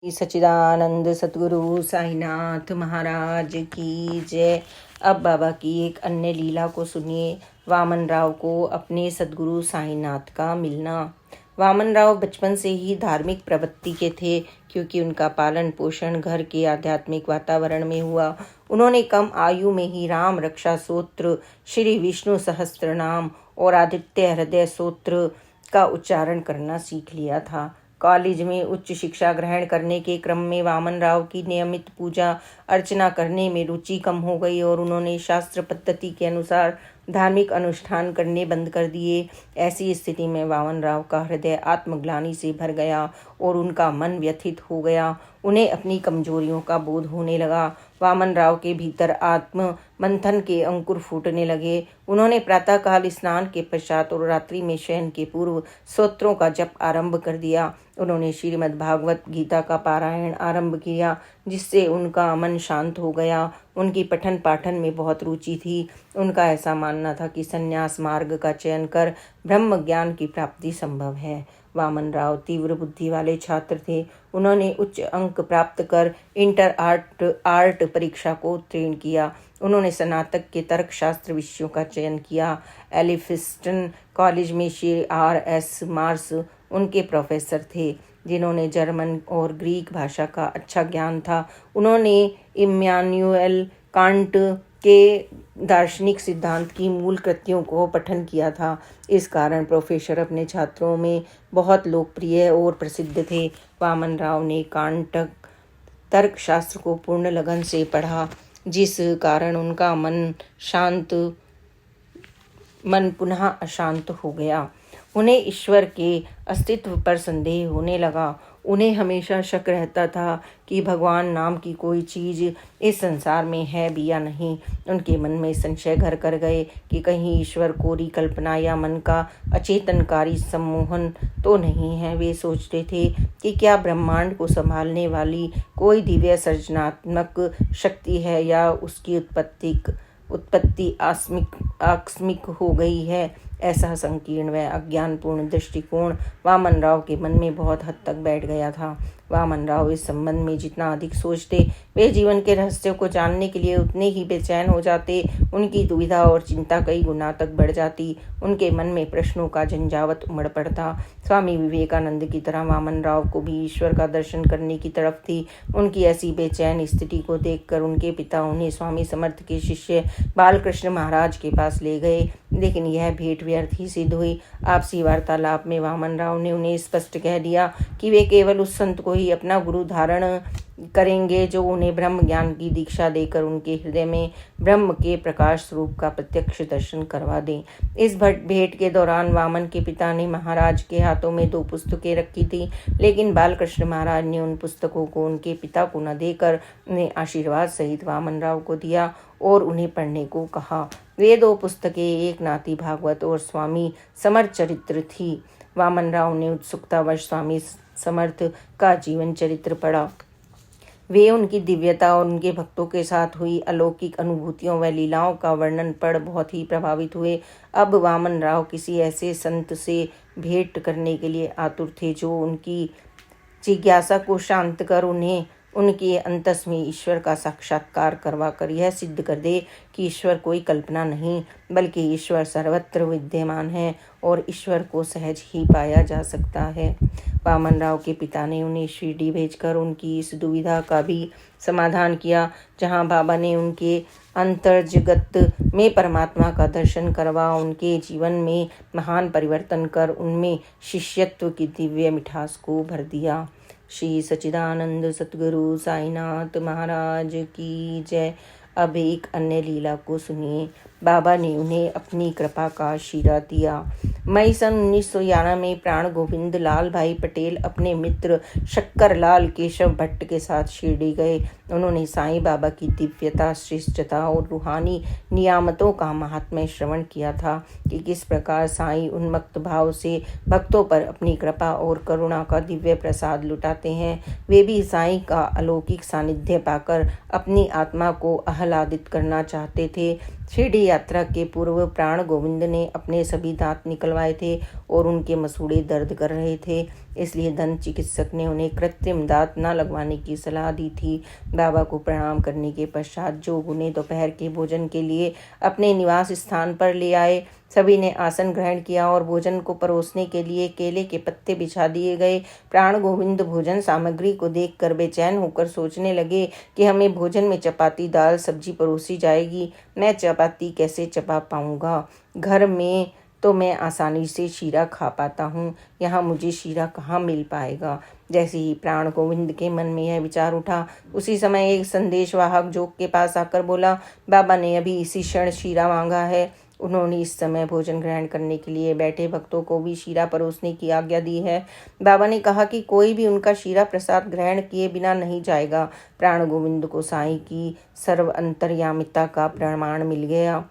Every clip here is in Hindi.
सच्चिदानंद सतगुरु साईनाथ महाराज की जय। अब बाबा की एक अन्य लीला को सुनिए। वामन राव को अपने सतगुरु साईनाथ का मिलना। वामन राव बचपन से ही धार्मिक प्रवृत्ति के थे, क्योंकि उनका पालन पोषण घर के आध्यात्मिक वातावरण में हुआ। उन्होंने कम आयु में ही राम रक्षा सूत्र, श्री विष्णु सहस्त्र नाम और आदित्य हृदय सूत्र का उच्चारण करना सीख लिया था। कॉलेज में उच्च शिक्षा ग्रहण करने के क्रम में वामन राव की नियमित पूजा अर्चना करने में रुचि कम हो गई और उन्होंने शास्त्र पद्धति के अनुसार धार्मिक अनुष्ठान करने बंद कर दिए। ऐसी स्थिति में वामन राव का हृदय आत्मग्लानि से भर गया और उनका मन व्यथित हो गया। उन्हें अपनी कमजोरियों का बोध होने लगा। वामन राव के भीतर आत्म मंथन के अंकुर फूटने लगे। उन्होंने प्रातःकाल स्नान के पश्चात और रात्रि में शयन के पूर्व स्तोत्रों का जप आरंभ कर दिया। उन्होंने श्रीमद् भागवत गीता का पारायण आरंभ किया, जिससे उनका मन शांत हो गया। उनकी पठन पाठन में बहुत रुचि थी। उनका ऐसा मानना था कि संन्यास मार्ग का चयन कर ब्रह्म ज्ञान की प्राप्ति संभव है। वामन राव तीव्र बुद्धि वाले छात्र थे। उन्होंने उच्च अंक प्राप्त कर इंटर आर्ट परीक्षा को उत्तीर्ण किया। उन्होंने स्नातक के तर्कशास्त्र विषयों का चयन किया। एलिफिस्टन कॉलेज में श्री R.S. मार्स उनके प्रोफेसर थे, जिन्होंने जर्मन और ग्रीक भाषा का अच्छा ज्ञान था। उन्होंने इम्मानुएल कांट के दार्शनिक सिद्धांत की मूल कृतियों को पठन किया था। इस कारण प्रोफेसर अपने छात्रों में बहुत लोकप्रिय और प्रसिद्ध थे। वामन राव ने कांट तर्कशास्त्र को पूर्ण लगन से पढ़ा, जिस कारण उनका मन पुनः अशांत हो गया। उन्हें ईश्वर के अस्तित्व पर संदेह होने लगा। उन्हें हमेशा शक रहता था कि भगवान नाम की कोई चीज़ इस संसार में है भी या नहीं। उनके मन में संशय घर कर गए कि कहीं ईश्वर कोरी कल्पना या मन का अचेतनकारी सम्मोहन तो नहीं है। वे सोचते थे कि क्या ब्रह्मांड को संभालने वाली कोई दिव्य सृजनात्मक शक्ति है, या उसकी उत्पत्ति आकस्मिक हो गई है। ऐसा संकीर्ण व अज्ञानपूर्ण दृष्टिकोण वामन राव के मन में बहुत हद तक बैठ गया था। वामन राव इस संबंध में जितना अधिक सोचते, वे जीवन के रहस्यों को जानने के लिए उतने ही बेचैन हो जाते। उनकी दुविधा और चिंता कई गुना तक बढ़ जाती। उनके मन में प्रश्नों का झंझावत उमड़ पड़ता। स्वामी विवेकानंद की तरह वामन राव को भी ईश्वर का दर्शन करने की तड़प थी। उनकी ऐसी बेचैन स्थिति को देखकर उनके पिता उन्हें स्वामी समर्थ के शिष्य बालकृष्ण महाराज के पास ले गए, लेकिन यह भेंट व्यर्थ ही सिद्ध हुई। आपसी वार्तालाप में वामन राव ने उन्हें स्पष्ट कह दिया कि वे केवल उस संत को ही अपना गुरु धारण करेंगे जो उन्हें ब्रह्म ज्ञान की दीक्षा देकर उनके हृदय में ब्रह्म के प्रकाश स्वरूप का प्रत्यक्ष दर्शन करवा दें। इस भेंट के दौरान वामन के पिता ने महाराज के हाथों में 2 पुस्तकें रखी थी, लेकिन बालकृष्ण महाराज ने उन पुस्तकों को उनके पिता को न देकर उन्हें आशीर्वाद सहित वामन राव को दिया और उन्हें पढ़ने को कहा। वे 2 पुस्तकें एक नाती भागवत और स्वामी समर्थ चरित्र थी। वामन राव ने उत्सुकतावश स्वामी समर्थ का जीवन चरित्र पढ़ा। वे उनकी दिव्यता और उनके भक्तों के साथ हुई अलौकिक अनुभूतियों व लीलाओं का वर्णन पढ़ बहुत ही प्रभावित हुए। अब वामन राव किसी ऐसे संत से भेंट करने के लिए आतुर थे जो उनकी जिज्ञासा को शांत कर उन्हें उनके अंतस में ईश्वर का साक्षात्कार करवा कर यह सिद्ध कर दे कि ईश्वर कोई कल्पना नहीं, बल्कि ईश्वर सर्वत्र विद्यमान है और ईश्वर को सहज ही पाया जा सकता है। वामन राव के पिता ने उन्हें शिरडी भेजकर उनकी इस दुविधा का भी समाधान किया, जहां बाबा ने उनके अंतर्जगत में परमात्मा का दर्शन करवा उनके जीवन में महान परिवर्तन कर उनमें शिष्यत्व की दिव्य मिठास को भर दिया। श्री सच्चिदानंद सतगुरु साईनाथ महाराज की जय। अब एक अन्य लीला को सुनिए। बाबा ने उन्हें अपनी कृपा का आशीर्वाद दिया। मई सन 1911 में प्राण गोविंद लाल भाई पटेल अपने मित्र शक्कर लाल केशव भट्ट के साथ शिरडी गए। उन्होंने साईं बाबा की दिव्यता, श्रेष्ठता और रूहानी नियामतों का महात्म्य श्रवण किया था कि किस प्रकार साईं उन्मत्त भाव से भक्तों पर अपनी कृपा और करुणा का दिव्य प्रसाद लुटाते हैं। वे भी साईं का अलौकिक सानिध्य पाकर अपनी आत्मा को आह्लादित करना चाहते थे। शिरडी यात्रा के पूर्व प्राण गोविंद ने अपने सभी दांत निकलवाए थे और उनके मसूड़े दर्द कर रहे थे। इसलिए दंत चिकित्सक ने उन्हें कृत्रिम दांत न लगवाने की सलाह दी थी। बाबा को प्रणाम करने के पश्चात जोग उन्हें दोपहर के भोजन के लिए अपने निवास स्थान पर ले आए। सभी ने आसन ग्रहण किया और भोजन को परोसने के लिए केले के पत्ते बिछा दिए गए। प्राण गोविंद भोजन सामग्री को देखकर बेचैन होकर सोचने लगे कि हमें भोजन में चपाती, दाल, सब्जी परोसी जाएगी। मैं चपाती कैसे चबा पाऊंगा? घर में तो मैं आसानी से शीरा खा पाता हूँ, यहाँ मुझे शीरा कहाँ मिल पाएगा? जैसे ही प्राण गोविंद के मन में यह विचार उठा, उसी समय एक संदेशवाहक जोग के पास आकर बोला, बाबा ने अभी इसी क्षण शीरा मांगा है। उन्होंने इस समय भोजन ग्रहण करने के लिए बैठे भक्तों को भी शीरा परोसने की आज्ञा दी है। बाबा ने कहा कि कोई भी उनका शीरा प्रसाद ग्रहण किए बिना नहीं जाएगा। प्राण गोविंद को साईं की सर्व अंतर्यामिता का प्रमाण मिल गया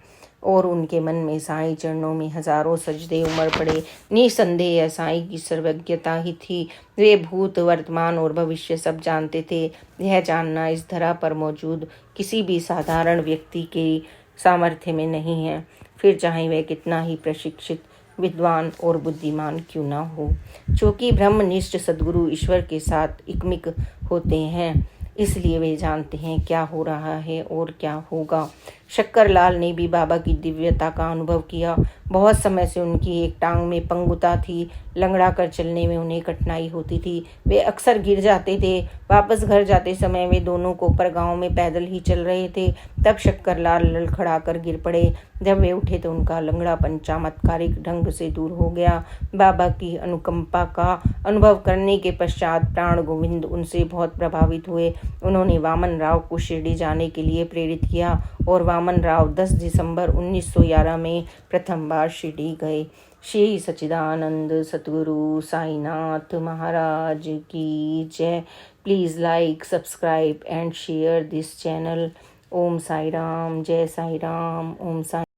और उनके मन में साईं चरणों में हजारों सजदे उमड़ पड़े। निसंदेह साईं की सर्वज्ञता ही थी। वे भूत, वर्तमान और भविष्य सब जानते थे। यह जानना इस धरा पर मौजूद किसी भी साधारण व्यक्ति के सामर्थ्य में नहीं है, फिर चाहे वह कितना ही प्रशिक्षित, विद्वान और बुद्धिमान क्यों न हो। चूँकि ब्रह्मनिष्ठ सद्गुरु ईश्वर के साथ इकमिक होते हैं, इसलिए वे जानते हैं क्या हो रहा है और क्या होगा। शक्करलाल ने भी बाबा की दिव्यता का अनुभव किया। बहुत समय से उनकी एक टांग में पंगुता थी, लंगड़ा कर चलने में उन्हें कठिनाई होती थी। वे अक्सर गिर जाते थे। वापस घर जाते समय वे दोनों कोपर गांव में पैदल ही चल रहे थे, तब शक्करलाल लड़खड़ाकर गिर पड़े। जब वे उठे तो उनका लंगड़ापन चमत्कारिक ढंग से दूर हो गया। बाबा की अनुकंपा का अनुभव करने के पश्चात प्राण गोविंद उनसे बहुत प्रभावित हुए। उन्होंने वामन राव को शिरडी जाने के लिए प्रेरित किया और वामन राव 10 दिसंबर 1911 में प्रथम बार शिरडी गए। श्री सच्चिदानंद सतगुरु साईनाथ महाराज की जय। Please like, subscribe and share this channel. Om Sai Ram, जय साई राम, ओम साई।